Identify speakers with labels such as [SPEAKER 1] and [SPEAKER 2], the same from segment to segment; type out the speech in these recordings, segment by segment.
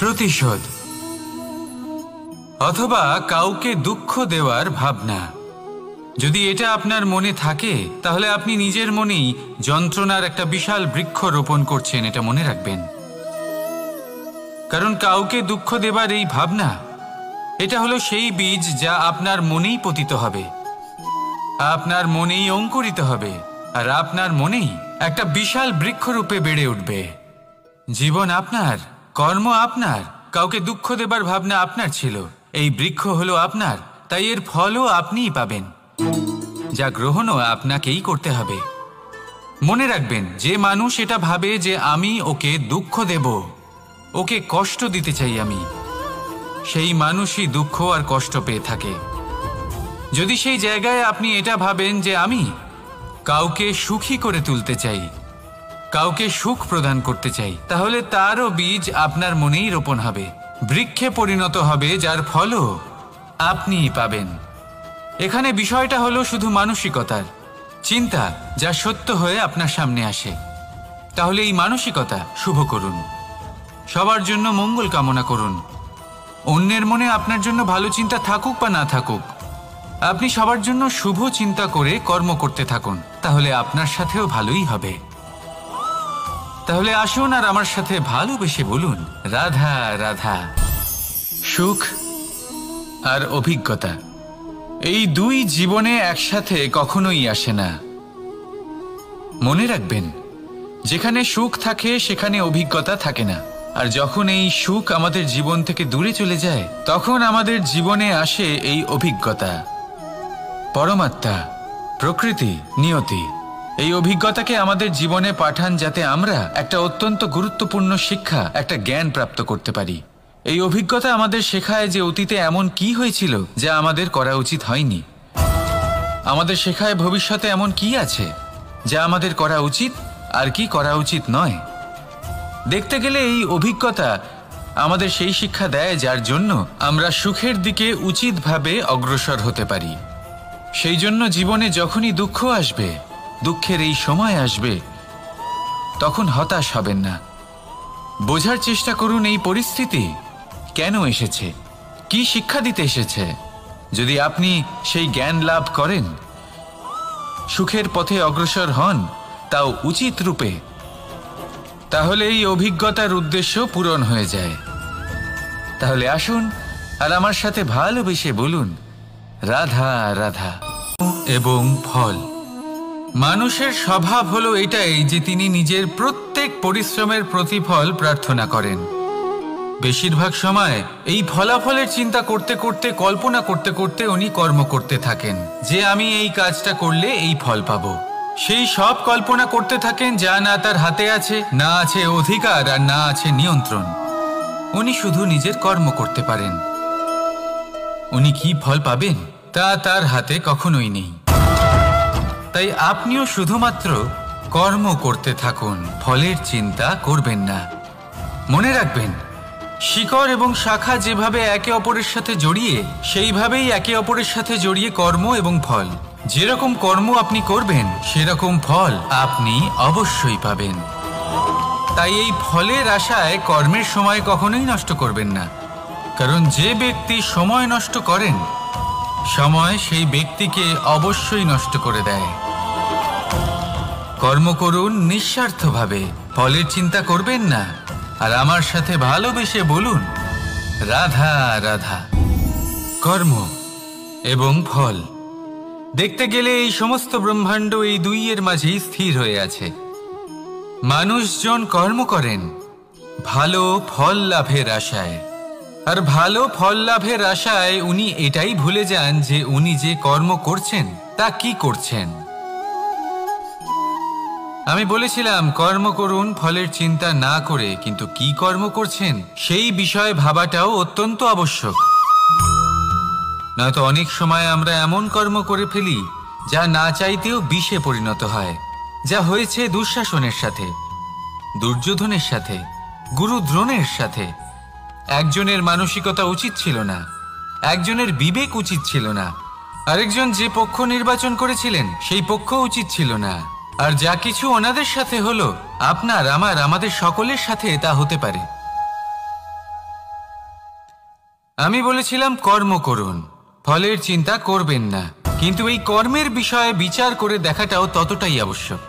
[SPEAKER 1] প্রতিশোধ অথবা কাউকে দুঃখ দেওয়ার ভাবনা। যদি এটা আপনার মনে থাকে তাহলে আপনি নিজের মনেই যন্ত্রণার একটা বিশাল বৃক্ষ রোপণ করছেন, এটা মনে রাখবেন। কারণ কাউকে দুঃখ দেবার এই ভাবনা, এটা হলো সেই বীজ যা আপনার মনেই পতিত হবে, আপনার মনেই অঙ্কুরিত হবে, আর আপনার মনেই একটা বিশাল বৃক্ষরূপে বেড়ে উঠবে। জীবন আপনার, কর্ম আপনার, কাউকে দুঃখ দেবার ভাবনা আপনার ছিল, এই বৃক্ষ হলো আপনার, তাই এর ফলও আপনিই পাবেন, যা গ্রহণও আপনাকেই করতে হবে। মনে রাখবেন, যে মানুষ এটা ভাবে যে আমি ওকে দুঃখ দেব, ওকে কষ্ট দিতে চাই আমি, সেই মানুষই দুঃখ আর কষ্ট পেয়ে থাকে। যদি সেই জায়গায় আপনি এটা ভাবেন যে আমি কাউকে সুখী করে তুলতে চাই, কাউকে সুখ প্রদান করতে চাই, তাহলে তারও বীজ আপনার মনেই রোপণ হবে, বৃক্ষে পরিণত হবে, যার ফলও আপনিই পাবেন। এখানে বিষয়টা হলো শুধু মানসিকতার চিন্তা, যা সত্য হয়ে আপনার সামনে আসে। তাহলে এই মানসিকতা শুভ করুন, সবার জন্য মঙ্গল কামনা করুন। অন্যের মনে আপনার জন্য ভালো চিন্তা থাকুক বা না থাকুক, আপনি সবার জন্য শুভ চিন্তা করে কর্ম করতে থাকুন, তাহলে আপনার সাথেও ভালোই হবে। তাহলে আসুন আর আমার সাথে ভালোবেসে বলুন, রাধা রাধা। সুখ আর অভিজ্ঞতা, এই দুই জীবনে একসাথে কখনোই আসে না। মনে রাখবেন, যেখানে সুখ থাকে সেখানে অভিজ্ঞতা থাকে না, আর যখন এই সুখ আমাদের জীবন থেকে দূরে চলে যায়, তখন আমাদের জীবনে আসে এই অভিজ্ঞতা। পরমাত্মা, প্রকৃতি, নিয়তি এই অভিজ্ঞতাকে আমাদের জীবনে পাঠান, যাতে আমরা একটা অত্যন্ত গুরুত্বপূর্ণ শিক্ষা, একটা জ্ঞান প্রাপ্ত করতে পারি। এই অভিজ্ঞতা আমাদের শেখায় যে অতীতে এমন কি হয়েছিল যা আমাদের করা উচিত হয়নি। আমাদের শেখায় ভবিষ্যতে এমন কি আছে যা আমাদের করা উচিত আর কি করা উচিত নয়। দেখতে গেলে এই অভিজ্ঞতা আমাদের সেই শিক্ষা দেয় যার জন্য আমরা সুখের দিকে উচিতভাবে অগ্রসর হতে পারি। সেই জন্য জীবনে যখনই দুঃখ আসবে, দুঃখের এই সময় আসবে, তখন হতাশ হবেন না। বোঝার চেষ্টা করুন এই পরিস্থিতি কেন এসেছে, কি শিক্ষা দিতে এসেছে। যদি আপনি সেই জ্ঞান লাভ করেন, সুখের পথে অগ্রসর হন, তাও উচিত রূপে, তাহলে এই অভিজ্ঞতার উদ্দেশ্য পূরণ হয়ে যায়। তাহলে আসুন আর আমার সাথে ভালোবেসে বলুন, রাধা রাধা। এবং ফল, মানুষের স্বভাব হলো এটাই যে তিনি নিজের প্রত্যেক পরিশ্রমের প্রতিফল প্রার্থনা করেন। বেশিরভাগ সময় এই ফলাফলের চিন্তা করতে করতে, কল্পনা করতে করতে উনি কর্ম করতে থাকেন, যে আমি এই কাজটা করলে এই ফল পাবো। সেই সব কল্পনা করতে থাকেন যা না তার হাতে আছে, না আছে অধিকার, আর না আছে নিয়ন্ত্রণ। উনি শুধু নিজের কর্ম করতে পারেন। উনি কি ফল পাবেন তা তার হাতে কখনোই নেই। তাই আপনিও শুধুমাত্র কর্ম করতে থাকুন, ফলের চিন্তা করবেন না। মনে রাখবেন, শিকড় এবং শাখা যেভাবে একে অপরের সাথে জড়িয়ে, সেইভাবেই একে অপরের সাথে জড়িয়ে কর্ম এবং ফল। যেরকম কর্ম আপনি করবেন সেরকম ফল আপনি অবশ্যই পাবেন। তাই এই ফলের আশায় কর্মের সময় কখনোই নষ্ট করবেন না, কারণ যে ব্যক্তি সময় নষ্ট করেন, সময় সেই ব্যক্তিকে অবশ্যই নষ্ট করে দেয়। কর্ম করুন নিঃস্বার্থভাবে, ফলের চিন্তা করবেন না, আর আমার সাথে ভালোবেসে বলুন, রাধা রাধা। কর্ম এবং ফল, দেখতে গেলে এই সমস্ত ব্রহ্মাণ্ড এই দুইয়ের মাঝেই স্থির হয়ে আছে। মানুষজন কর্ম করেন ভালো ফল লাভের আশায়, আর ভালো ফল লাভের আশায় উনি এটাই ভুলে যান যে উনি যে কর্ম করছেন তা কি করছেন। আমি বলেছিলাম কর্ম করুন ফলের চিন্তা না করে, কিন্তু কি কর্ম করছেন সেই বিষয়ে ভাবাটাও অত্যন্ত আবশ্যক। নয়তো অনেক সময় আমরা এমন কর্ম করে ফেলি যা না চাইতেও বিষে পরিণত হয়, যা হয়েছে দুঃশাসনের সাথে, দুর্যোধনের সাথে, গুরু দ্রোণের সাথে। একজনের মানসিকতা উচিত ছিল না, একজনের বিবেক উচিত ছিল না, আরেকজন যে পক্ষ নির্বাচন করেছিলেন সেই পক্ষ উচিত ছিল না। আর যা কিছু ওনাদের সাথে হলো, আপনার, আমার, আমাদের সকলের সাথে তা হতে পারে। আমি বলেছিলাম কর্ম করুন, ফলের চিন্তা করবেন না, কিন্তু এই কর্মের বিষয়ে বিচার করে দেখাটাও ততটাই আবশ্যক।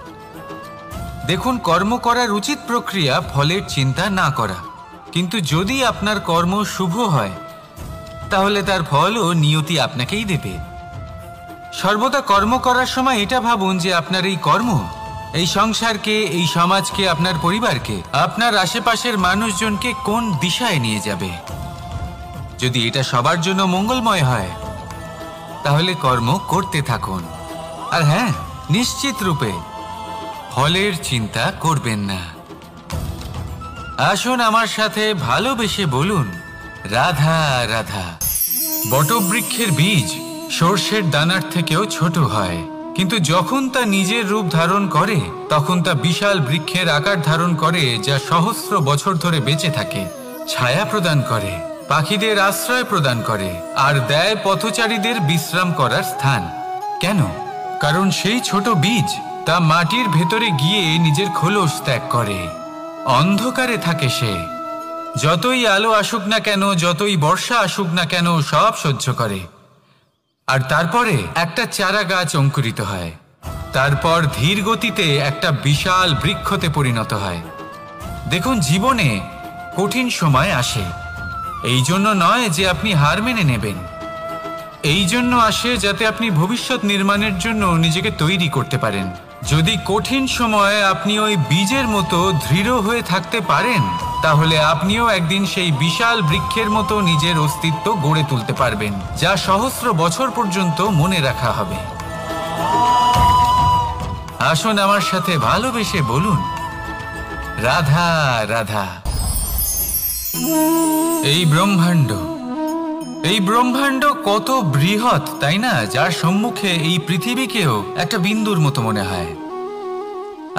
[SPEAKER 1] দেখুন, কর্ম করার উচিত প্রক্রিয়া ফলের চিন্তা না করা, কিন্তু যদি আপনার কর্ম শুভ হয় তাহলে তার ফলও নিয়তি আপনাকেই দেবে। সর্বদা কর্ম করার সময় এটা ভাবুন যে আপনার এই কর্ম এই সংসারকে, এই সমাজকে, আপনার পরিবারকে, আপনার আশেপাশের মানুষজনকে কোন দিশায় নিয়ে যাবে। যদি এটা সবার জন্য মঙ্গলময় হয় তাহলে কর্ম করতে থাকুন। আর হ্যাঁ, নিশ্চিত রূপে ফলের চিন্তা করবেন না। আসুন আমার সাথে ভালোবেসে বলুন, রাধা রাধা। বটবৃক্ষের বীজ সর্ষের দানার থেকেও ছোট হয়, কিন্তু যখন তা নিজের রূপ ধারণ করে তখন তা বিশাল বৃক্ষের আকার ধারণ করে, যা সহস্র বছর ধরে বেঁচে থাকে, ছায়া প্রদান করে, পাখিদের আশ্রয় প্রদান করে, আর দেয় পথচারীদের বিশ্রাম করার স্থান। কেন? কারণ সেই ছোট বীজ তা মাটির ভেতরে গিয়ে নিজের খোলস ত্যাগ করে। অন্ধকারে থাকে সে, যতই আলো আসুক না কেন, যতই বর্ষা আসুক না কেন, সব সহ্য করে। আর তারপরে একটা চারা গাছ অঙ্কুরিত হয়, তারপর ধীর গতিতে একটা বিশাল বৃক্ষতে পরিণত হয়। দেখুন, জীবনে কঠিন সময় আসে, এই জন্য নয় যে আপনি হার মেনে নেবেন, এই জন্য আসে যাতে আপনি ভবিষ্যৎ নির্মাণের জন্য নিজেকে তৈরি করতে পারেন। যদি কঠিন সময়ে আপনি ওই বীজের মতো দৃঢ় হয়ে থাকতে পারেন তাহলে আপনিও একদিন সেই বিশাল বৃক্ষের মতো নিজের অস্তিত্ব গড়ে তুলতে পারবেন, যা সহস্র বছর পর্যন্ত মনে রাখা হবে। আসুন আমার সাথে ভালোবেসে বলুন, রাধা রাধা। এই ব্রহ্মাণ্ড কত বৃহৎ, তাই না? যার সম্মুখে এই পৃথিবীকেও একটা বিন্দুর মতো মনে হয়।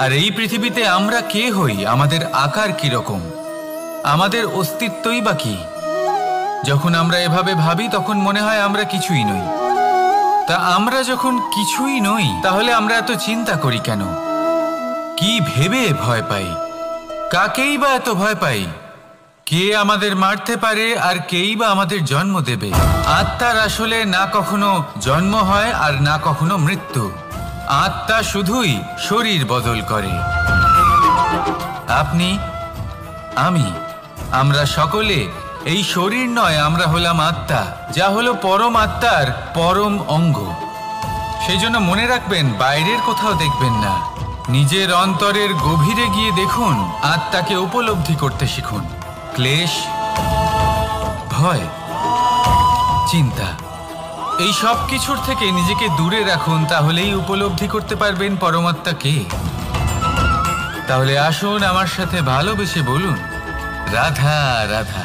[SPEAKER 1] আর এই পৃথিবীতে আমরা কে হই, আমাদের আকার কিরকম, আমাদের অস্তিত্বই বা কি? যখন আমরা এভাবে ভাবি তখন মনে হয় আমরা কিছুই নই। তা আমরা যখন কিছুই নই তাহলে আমরা এত চিন্তা করি কেন? কি ভেবে ভয় পাই? কাকেই বা এত ভয় পাই? কে আমাদের মারতে পারে আর কেই বা আমাদের জন্ম দেবে? আত্মার আসলে না কখনো জন্ম হয় আর না কখনো মৃত্যু। আত্মা শুধুই শরীর বদল করে। আপনি, আমি, আমরা সকলে এই শরীর নয়, আমরা হলাম আত্মা, যা হলো পরম আত্মার পরম অঙ্গ। সেই জন্য মনে রাখবেন, বাইরের কোথাও দেখবেন না, নিজের অন্তরের গভীরে গিয়ে দেখুন, আত্মাকে উপলব্ধি করতে শিখুন। ক্লেশ, ভয়, চিন্তা, এই সব কিছুর থেকে নিজেকে দূরে রাখুন, তাহলেই উপলব্ধি করতে পারবেন পরমাত্মাকে। তাহলে আসুন আমার সাথে ভালোবেসে বলুন, রাধা রাধা।